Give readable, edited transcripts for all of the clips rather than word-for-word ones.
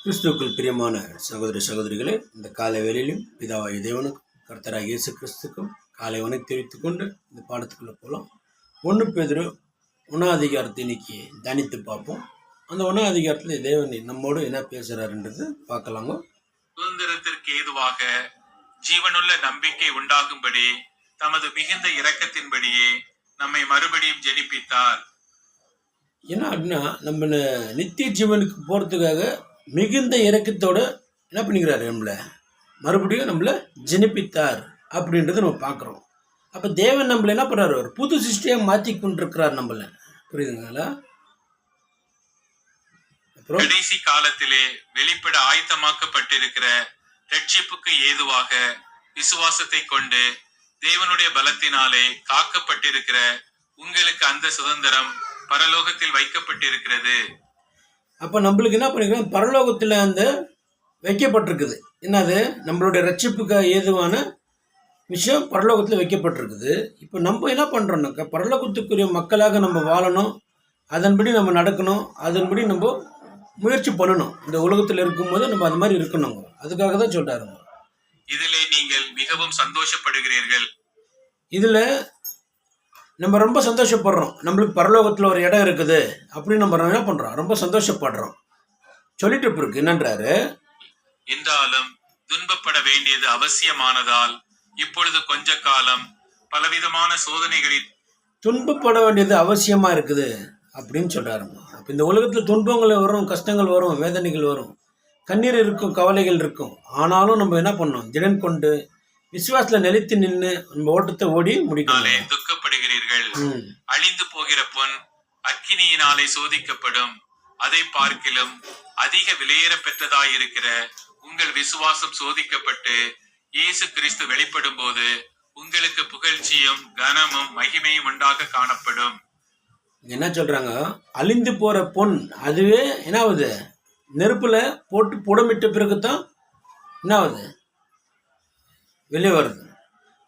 கிறிஸ்துவுக்குள் பிரியமான சகோதர சகோதரிகளே, இந்த காலை வேளையிலும் பிதாவாகிய தேவனுக்கும் கர்த்தராகிய இயேசு கிறிஸ்துக்கும் காலை வணக்கம் தெரிவித்துக் கொண்டு இந்த பாடத்துக்குள்ள போகலாம். 1 பேதுரு 1ஆம் அதிகாரத்தை இன்னைக்கு தியானித்து பார்ப்போம். அந்த 1ஆம் அதிகாரத்தில் தேவன் நம்மோடு என்ன பேசுறாருன்றது பார்க்கலாங்க. சுதந்திரத்திற்கு ஏதுவாக ஜீவனுள்ள நம்பிக்கை உண்டாகும்படி தமது மிகுந்த இரக்கத்தின்படியே நம்மை மறுபடியும் ஜெனிப்பித்தார். என்ன அப்படின்னா, நம்ம நித்திய ஜீவனுக்கு போகிறதுக்காக மிகுந்த இரக்கத்தோட என்ன பண்ணிக்கிறாரு, மறுபடியும் நம்மளை ஜெனிப்பித்தார் அப்படின்றத நம்ம பார்க்குறோம். அப்போ தேவன் நம்மளை என்ன பண்ணுறாரு, ஒரு புது சிருஷ்டியாக மாற்றி கொண்டிருக்கிறார் நம்மளை. புரியுதுங்களா? அப்புறம் கடைசி காலத்திலே வெளிப்பட ஆயத்தமாக்கப்பட்டிருக்கிற ரட்சிப்புக்கு ஏதுவாக விசுவாசத்தை கொண்டு தேவனுடைய பலத்தினாலே காக்கப்பட்டிருக்கிற உங்களுக்கு அந்த சுதந்திரம் பரலோகத்தில் வைக்கப்பட்டிருக்கிறது. அப்போ நம்மளுக்கு என்ன பண்ணிக்கிறோம், பரலோகத்தில் அந்த வைக்கப்பட்டிருக்குது. என்னது, நம்மளுடைய ரட்சிப்புக்கு ஏதுவான விஷயம் பரலோகத்தில் வைக்கப்பட்டிருக்குது. இப்போ நம்ம என்ன பண்ணுறோம்னாக்கா, பரலோகத்துக்குரிய மக்களாக நம்ம வாழணும், அதன்படி நம்ம நடக்கணும், அதன்படி நம்ம முயற்சி பண்ணணும். இந்த உலகத்தில் இருக்கும்போது நம்ம அது மாதிரி இருக்கணும். அதுக்காக தான் சொல்கிறாருங்க. இதிலே நீங்கள் மிகவும் சந்தோஷப்படுகிறீர்கள். இதில் நம்ம ரொம்ப சந்தோஷப்படுறோம். நம்மளுக்கு பரலோகத்தில் ஒரு இடம் இருக்குது அப்படின்னு நம்ம என்ன பண்ணுறோம், ரொம்ப சந்தோஷப்படுறோம். சொல்லிட்டு இருக்கு என்னன்றாரு, என்றாலும் துன்பப்பட வேண்டியது அவசியமானதால் இப்பொழுது கொஞ்ச காலம் பலவிதமான சோதனைகளில் துன்பப்பட வேண்டியது அவசியமாக இருக்குது அப்படின்னு சொல்கிறாருங்க. அப்போ இந்த உலகத்தில் துன்பங்கள் வரும், கஷ்டங்கள் வரும், வேதனைகள் வரும், கண்ணீர் இருக்கும், கவலைகள் இருக்கும். ஆனாலும் நம்ம என்ன பண்ணோம், திடன் கொண்டு விசுவாசத்தில் நிலைத்து நின்று நம்ம ஓட்டத்தை ஓடி முடிக்கணும். துக்கப்படுகிறீர்கள். அழிந்து போகிற பொன் அக்கினியினாலே சோதிக்கப்படும். அதை பார்க்கிலும் அதிக விலையேற பெற்றதாயிருக்கிற உங்கள் விசுவாசம் சோதிக்கப்பட்டு இயேசு கிறிஸ்து வெளிப்படும் போது உங்களுக்கு புகழ்ச்சியும் கனமும் மகிமையும் உண்டாக காணப்படும். என்ன சொல்றாங்க, அழிந்து போற பொன் அதுவே என்ன ஆகுது, நெருப்புல போட்டு புடமிட்ட பிறகுதான் என்ன ஆகுது, வெளியே வருது.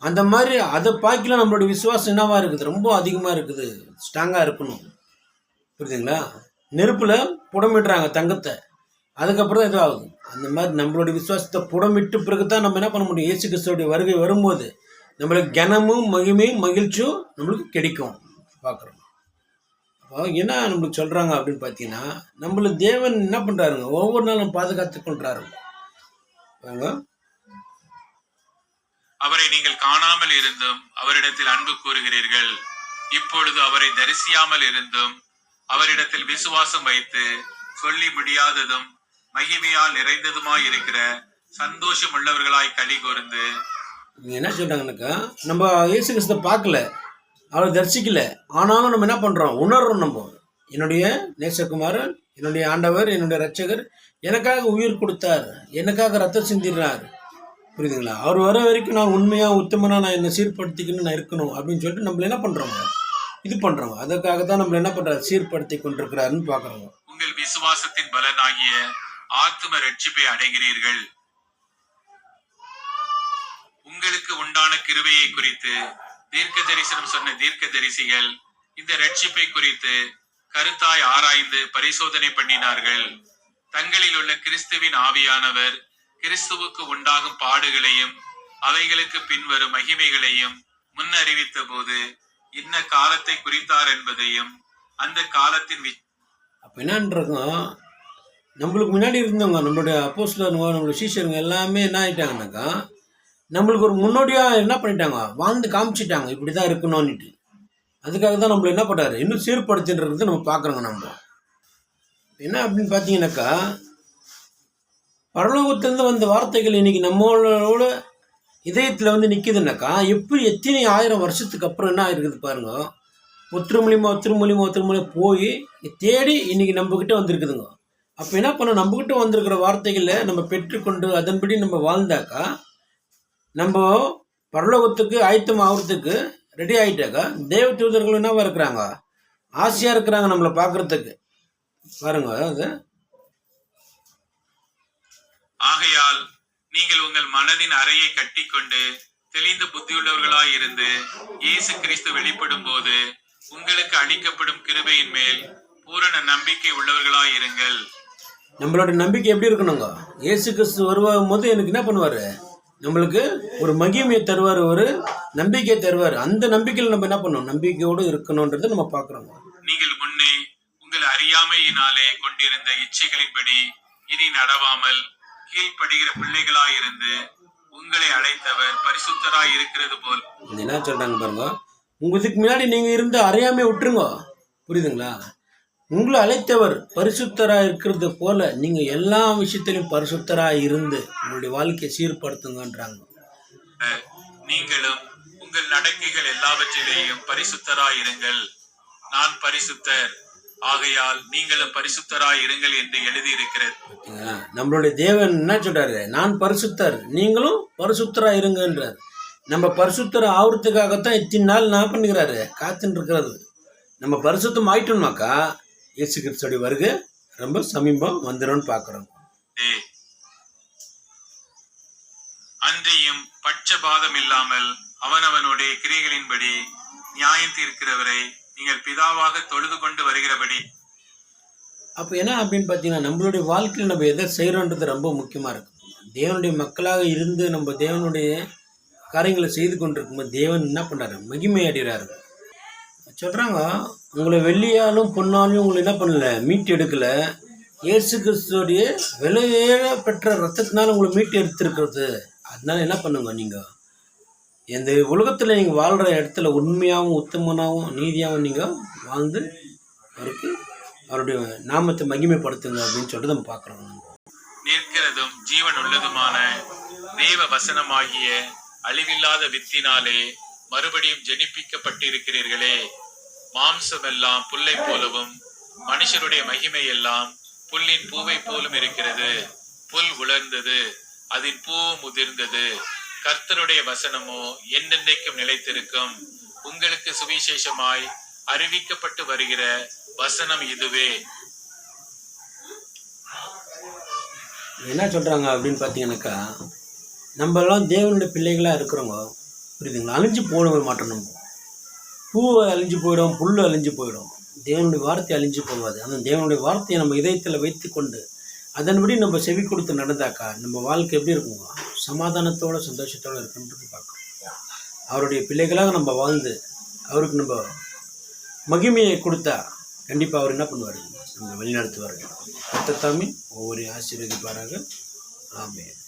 அந்த மாதிரி அதை பார்க்கலாம் நம்மளுடைய விசுவாசம் என்னவா இருக்குது, ரொம்ப அதிகமாக இருக்குது, ஸ்ட்ராங்காக இருக்கணும். புரியுதுங்களா? நெருப்பில் புடமிடுறாங்க தங்கத்தை, அதுக்கப்புறம் தான் இதுவாகுது. அந்த மாதிரி நம்மளுடைய விசுவாசத்தை புடமிட்டு பிறகு தான் நம்ம என்ன பண்ண முடியும், இயேசு கிறிஸ்துவோடைய வருகை வரும்போது நம்மளுக்கு கனமும் மகிமையும் மகிழ்ச்சியும் நம்மளுக்கு கிடைக்கும் பார்க்குறோம். அப்போ என்ன நம்மளுக்கு சொல்கிறாங்க அப்படின்னு பார்த்தீங்கன்னா, நம்மளுக்கு தேவன் என்ன பண்ணுறாருங்க, ஒவ்வொரு நாளும் பாதுகாத்து கொள்றாருங்க. அவரை நீங்கள் காணாமல் இருந்தும் அவரிடத்தில் அன்பு கூறுகிறீர்கள். இப்பொழுது அவரை தரிசியாமல் இருந்தும் அவரிடத்தில் விசுவாசம் வைத்து சொல்லி முடியாததும் மகிமையால் நிறைந்ததுமாய் இருக்கிற சந்தோஷம் உள்ளவர்களாய் களி கூர்ந்து. என்ன சொல்றாங்கன்னாக்கா, நம்ம இயேசு கிறிஸ்துவை பார்க்கல, அவரை தரிசிக்கல, ஆனாலும் நம்ம என்ன பண்றோம், உணர்றோம். நம்ம என்னுடைய நேசகுமாரன், என்னுடைய ஆண்டவர், என்னுடைய ரட்சகர் எனக்காக உயிர் கொடுத்தார், எனக்காக ரத்தம் சிந்திடுறார். புரியுதுங்களா? அவர் வர வரைக்கும் நான் உண்மையாக உத்தமனாக நான் என்னை சீர்படுத்திக்கணும்னு நான் இருக்கணும் அப்படின்னு சொல்லிட்டு நம்மள என்ன பண்ணுறோங்க, இது பண்ணுறோங்க. அதுக்காக தான் நம்மள என்ன பண்ணுறாரு, சீர்படுத்தி கொண்டிருக்கிறாருன்னு பார்க்குறோங்க. உங்கள் விசுவாசத்தின் பலனாகிய ஆத்தும ரட்சிப்பை அடைகிறீர்கள். உங்களுக்கு உண்டான கிருபையை குறித்து தீர்க்க தரிசனம் சொன்ன தீர்க்க தரிசிகள் இந்த ரட்சிப்பை குறித்து கருத்தாய் ஆராய்ந்து பரிசோதனை பண்ணினார்கள். தங்களில் உள்ள கிறிஸ்துவின் ஆவியானவர் கிறிஸ்துவுக்கு உண்டாகும் பாடுகளையும் அவைகளுக்கு பின்வரும் மகிமைகளையும் முன்னறிவித்த போது இன்ன காலத்தை குறித்தார் என்பதையும் அந்த காலத்தின் அப்ப என்னன்றங்க, நம்மளுக்கு முன்னாடி இருந்தவங்க, நம்மளுடைய அப்போஸ்தலருங்க, நம்மளுடைய சீஷருங்க எல்லாமே என்ன ஆயிட்டாங்கன்னாக்கா, நம்மளுக்கு ஒரு முன்னோடியாக என்ன பண்ணிட்டாங்க, வாழ்ந்து காமிச்சிட்டாங்க இப்படிதான் இருக்கணும்னுட்டு. அதுக்காக தான் நம்மள என்ன பண்ணுறாரு, இன்னும் சீர்படுத்தின்றது நம்ம பார்க்குறோங்க. நம்ம என்ன அப்படின்னு பார்த்தீங்கன்னாக்கா, பரலோகத்திலிருந்து வந்த வார்த்தைகள் இன்னைக்கு நம்மளோட இதயத்தில் வந்து நிற்கிதுனாக்கா, எப்படி எத்தனை 1000 வருஷத்துக்கு அப்புறம் என்ன ஆயிருக்குது பாருங்க. ஒருத்தர் மூலியமாக போய் தேடி இன்னைக்கு நம்மக்கிட்ட வந்திருக்குதுங்க. அப்போ என்ன பண்ண, நம்மக்கிட்ட வந்திருக்கிற வார்த்தைகளை நம்ம பெற்றுக்கொண்டு அதன்படி நம்ம வாழ்ந்தாக்கா, நம்ம பரலோகத்துக்கு ஆயத்தம் ஆகிறதுக்கு ரெடி ஆகிட்டாக்கா, தேவ தூதர்கள் என்னவா இருக்கிறாங்க, ஆசையாக இருக்கிறாங்க நம்மளை பார்க்குறதுக்கு. பாருங்க, அது ஆகையால் நீங்கள் உங்கள் மனதின் அறையை கட்டிக்கொண்டு தெளிந்த புத்தியுள்ளவர்களாய் இருந்து இயேசு கிறிஸ்து வெளிப்படும் போது உங்களுக்கு அளிக்கப்படும் கிருபையின் மேல் பூரண நம்பிக்கை உள்ளவர்களாய் இருங்கள். நம்மளோட நம்பிக்கை எப்படி இருக்கணுங்க? இயேசு கிறிஸ்து வரும்போது எனக்கு என்ன பண்ணுவார்? நம்மளுக்கு ஒரு மகிமையை தருவார், ஒரு நம்பிக்கையை தருவார். அந்த நம்பிக்கையில் நம்ம என்ன பண்ணணும்? நம்பிக்கையோடு இருக்கணுன்றதை நம்ம பார்க்குறோங்க. நீங்கள் முன்னே உங்கள் அறியாமையினாலே கொண்டிருந்த இச்சைகளின்படி இனி நடவாமல் கீழ்ப்படுகிற பிள்ளைகளாயிருந்து உங்களை அழைத்தவர் பரிசுத்தராய் இருக்கிறது போல். இது என்ன சொல்றாங்க பாருங்க, உங்களுக்கு முன்னாடி நீங்க இருந்த அறியாமை விட்டுருங்க. புரியுதுங்களா? உங்களை அழைத்தவர் பரிசுத்தராக இருக்கிறது போல நீங்க எல்லா விஷயத்திலும் பரிசுத்தராக இருந்து உங்களுடைய வாழ்க்கையை சீர்படுத்துங்கன்றாங்க. நீங்களும் உங்கள் நடக்கைகள் எல்லாவற்றிலேயும் பரிசுத்தராய் இருங்கள். நான் பரிசுத்தர், ஆகையால் நீங்களும் பரிசுத்தராய் இருங்கள் என்று எழுதியிருக்கிறது. நம்மளுடைய தேவன் என்ன சொல்றாரு? நான் பரிசுத்தர், நீங்களும் பரிசுத்தராக இருங்கன்றார். நம்ம பரிசுத்தர் ஆகிறதுக்காகத்தான் இத்தனை நாள் நான் பண்ணுகிறாரு, காத்துன்னு இருக்கிறது. நம்ம பரிசுத்தம் ஆயிட்டோம்னாக்கா இயேசு கிறிஸ்துவோட வருகை ரொம்ப சமீபம் வந்துடும் பார்க்கிறோம். அன்றியும் பட்சபாதம் இல்லாமல் அவனவனுடைய கிரியைகளின்படி நியாயம் தீர்க்கிறவரை நீங்கள் பிதாவாக தொழுது கொண்டு வருகிறபடி. அப்போ என்ன அப்படின்னு பார்த்தீங்கன்னா, நம்மளுடைய வாழ்க்கையில் நம்ம எதை செய்கிறோன்றது ரொம்ப முக்கியமாக இருக்கும். தேவனுடைய மக்களாக இருந்து நம்ம தேவனுடைய காரியங்களை செய்து கொண்டிருக்கும்போது தேவன் என்ன பண்ணுறாரு? மகிமை அடைகிறாரு. சொல்கிறாங்க, உங்களை வெள்ளியாலும் பொன்னாலும் உங்களை என்ன பண்ணல, மீட்டு எடுக்கல. இயேசு கிறிஸ்துவோடைய விலையேற பெற்ற ரத்தத்தினால உங்களை மீட்டு எடுத்திருக்கிறது. அதனால என்ன பண்ணுங்க, நீங்கள் இந்த உலகத்தில் நீங்கள் வாழ்கிற இடத்துல உண்மையாகவும் உத்தமனாகவும் நீதியாகவும் நீங்கள் வாழ்ந்து அவருக்கு அவருடைய நாமத்தை மகிமைப்படுத்துங்க அப்படின்னு சொல்லிட்டு நம்ம பார்க்குறோம். நிற்கிறதும் ஜீவன் உள்ளதுமான தேவ வசனமாகிய அழிவில்லாத வித்தினாலே மறுபடியும் ஜெனிப்பிக்கப்பட்டிருக்கிறீர்களே. மாம்சம் எல்லாம் புல்லை போலவும் மனுஷருடைய மகிமை எல்லாம் புல்லின் பூவை போலும் இருக்கிறது. புல் உலர்ந்தது, அதன் பூவும் உதிர்ந்தது. கர்த்தருடைய வசனமோ என்னென்றைக்கும் நிலைத்திருக்கும். உங்களுக்கு சுவிசேஷமாய் அறிவிக்கப்பட்டு வருகிற வசனம் இதுவே. என்ன சொல்கிறாங்க அப்படின்னு பார்த்தீங்கன்னாக்கா, நம்மளாம் தேவனுடைய பிள்ளைகளாக இருக்கிறவங்க, புரியுதுங்களா? அழிஞ்சு போட மாட்டோம். நம்ம பூவை அழிஞ்சு போயிடும், புல் அழிஞ்சு போயிடும், தேவனுடைய வார்த்தை அழிஞ்சு போகாது. அந்த தேவனுடைய வார்த்தையை நம்ம இதயத்தில் வைத்து கொண்டு அதன்படி நம்ம செவி கொடுத்து நடந்தாக்கா நம்ம வாழ்க்கை எப்படி இருக்குங்க? சமாதானத்தோட சந்தோஷத்தோடு இருக்குன்றது பார்க்கணும். அவருடைய பிள்ளைகளாக நம்ம வாழ்ந்து அவருக்கு நம்ம மகிமையை கொடுத்தா கண்டிப்பாக அவர் என்ன பண்ணுவார்? நம்ம வழிநடத்துவார்கள். கர்த்தர் தாமே ஒவ்வொரு ஆசீர்வதிப்பாராக. ஆமென்.